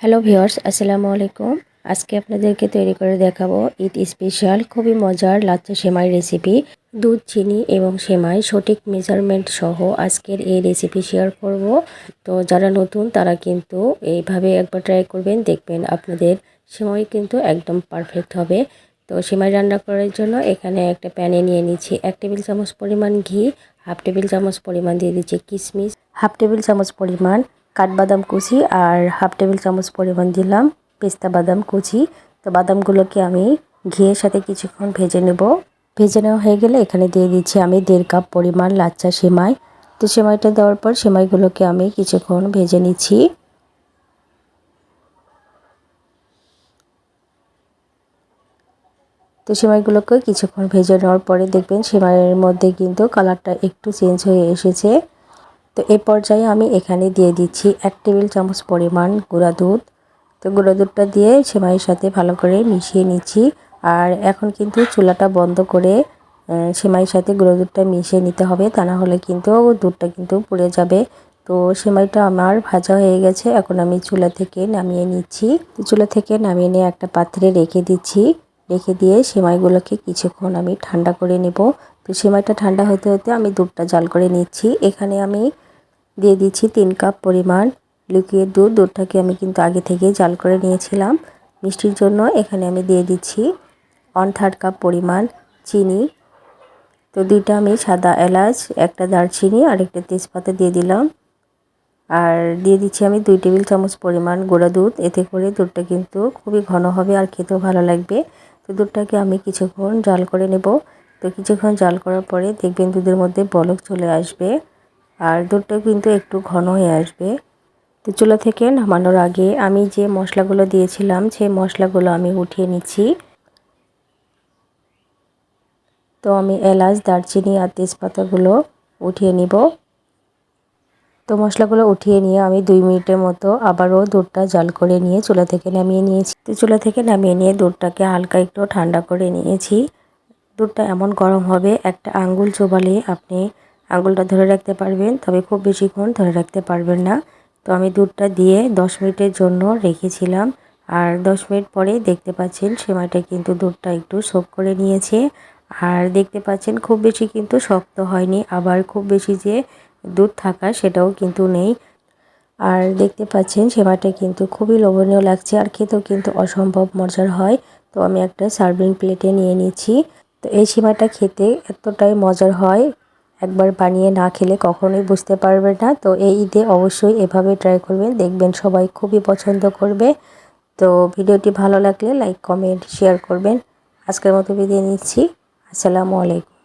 Hello viewers, আসসালামু আলাইকুম। আজকে আপনাদেরকে তৈরি করে দেখাবো ঈদ স্পেশাল খুবই মজার লাচ্ছা সেমাই রেসিপি। দুধ, চিনি এবং সেমাই সঠিক মেজারমেন্ট সহ আজকের এই রেসিপি শেয়ার করব। তো যারা নতুন তারা কিন্তু এইভাবে একবার ট্রাই করবেন, দেখবেন আপনাদের সেমাই কিন্তু একদম পারফেক্ট হবে। তো সেমাই রান্না করার জন্য এখানে একটা প্যানে নিয়ে নিচ্ছি 1 টেবিল চামচ পরিমাণ ঘি, হাফ টেবিল চামচ পরিমাণ দিয়ে দিচ্ছি কিশমিশ, হাফ টেবিল চামচ পরিমাণ কাঠবাদাম কুচি আর হাফ টেবিল চামচ পরিমাণ দিলাম পেস্তা বাদাম কুচি। তো বাদামগুলোকে আমি ঘিয়ের সাথে কিছুক্ষণ ভেজে নেব। ভেজে নেওয়া হয়ে গেলে এখানে দিয়ে দিচ্ছি আমি 1.5 কাপ পরিমাণ লাচ্ছা সেমাই। তো সেমাইটা দেওয়ার পর সেমাইগুলোকে আমি কিছুক্ষণ ভেজে নিচ্ছি। তো সেমাইগুলোকে কিছুক্ষণ ভেজে নেওয়ার পরে দেখবেন সেমাইয়ের মধ্যে কিন্তু কালারটা একটু চেঞ্জ হয়ে এসেছে। তো এই পর্যায়ে আমি এখানে দিয়ে দিচ্ছি 1 টেবিল চামচ পরিমাণ গুঁড়া দুধ। তো গুঁড়া দুধটা দিয়ে সেমাইয়ের সাথে ভালো করে মিশিয়ে নিচ্ছি। আর এখন কিন্তু চুলাটা বন্ধ করে সেমাইয়ের সাথে গুঁড়ো দুধটা মিশিয়ে নিতে হবে, তা না হলে কিন্তু দুধটা কিন্তু পুড়ে যাবে। তো সেমাইটা আমার ভাজা হয়ে গেছে, এখন আমি চুলা থেকে নামিয়ে নিচ্ছি। তো চুলা থেকে নামিয়ে নিয়ে একটা পাত্রে রেখে দিচ্ছি। রেখে দিয়ে সেমাইগুলোকে কিছুক্ষণ আমি ঠান্ডা করে নেব। তো সেমাইটা ঠান্ডা হতে হতে আমি দুধটা জাল করে নিচ্ছি। এখানে আমি দিয়ে দিচ্ছি 3 কাপ পরিমাণ লিকুইড দুধ। দুধটাকে আমি কিন্তু আগে থেকেই জাল করে নিয়েছিলাম। মিষ্টির জন্য এখানে আমি দিয়ে দিচ্ছি 1/3 কাপ পরিমাণ চিনি। তো 2টা আমি সাদা এলাচ, একটা দারচিনি আর একটা তেজপাতা দিয়ে দিলাম। আর দিয়ে দিচ্ছি আমি 2 টেবিল চামচ পরিমাণ গুঁড়া দুধ। এতে করে দুধটা কিন্তু খুবই ঘন হবে আর খেতেও ভালো লাগবে। তো দুধটাকে আমি কিছুক্ষণ জাল করে নেব। তো কিছুক্ষণ জাল করার পরে দেখবেন দুধের মধ্যে বলক চলে আসবে আর দুধটা কিন্তু একটু ঘন হয়ে আসবে। তো চুলা থেকে নামানোর আগে আমি যে মশলাগুলো দিয়েছিলাম সেই মশলাগুলো আমি উঠিয়ে নিচ্ছি। তো আমি এলাচ, দারচিনি আর তেজপাতাগুলো উঠিয়ে নিব। তো মশলাগুলো উঠিয়ে নিয়ে আমি 2 মিনিটের মতো আবারও দুধটা জাল করে নিয়ে চুলা থেকে নামিয়ে নিয়েছি। তো চুলা থেকে নামিয়ে নিয়ে দুধটাকে হালকা একটু ঠান্ডা করে নিয়েছি। দুধটা এমন গরম হবে একটা আঙ্গুল চোবালে আপনি আঙ্গুলটা ধরে রাখতে পারবেন, তবে খুব বেশিক্ষণ ধরে রাখতে পারবেন না। তো আমি দুধটা দিয়ে 10 মিনিটের জন্য রেখেছিলাম। আর 10 মিনিট পরে দেখতে পাচ্ছেন সেমাইটা কিন্তু দুধটা একটু সোক করে নিয়েছে। আর দেখতে পাচ্ছেন খুব বেশি কিন্তু শক্ত হয়নি, আবার খুব বেশি যে দুধ থাকা সেটাও কিন্তু নেই। আর দেখতে পাচ্ছেন সেমাইটা কিন্তু খুবই লোভনীয় লাগছে আর খেতেও কিন্তু অসম্ভব মজার হয়। তো আমি একটা সার্ভিং প্লেটে নিয়ে নিচ্ছি। তো এই সেমাইটা খেতে এতটাই মজার হয়, একবার বানিয়ে না খেলে কখনোই বুঝতে পারবে না। তো এই ঈদে অবশ্যই এভাবে ট্রাই করবেন, দেখবেন সবাই খুবই পছন্দ করবে। তো ভিডিওটি ভালো লাগলে লাইক, কমেন্ট, শেয়ার করবেন। আজকের মতো বিদায় নিচ্ছি। আসসালামু আলাইকুম।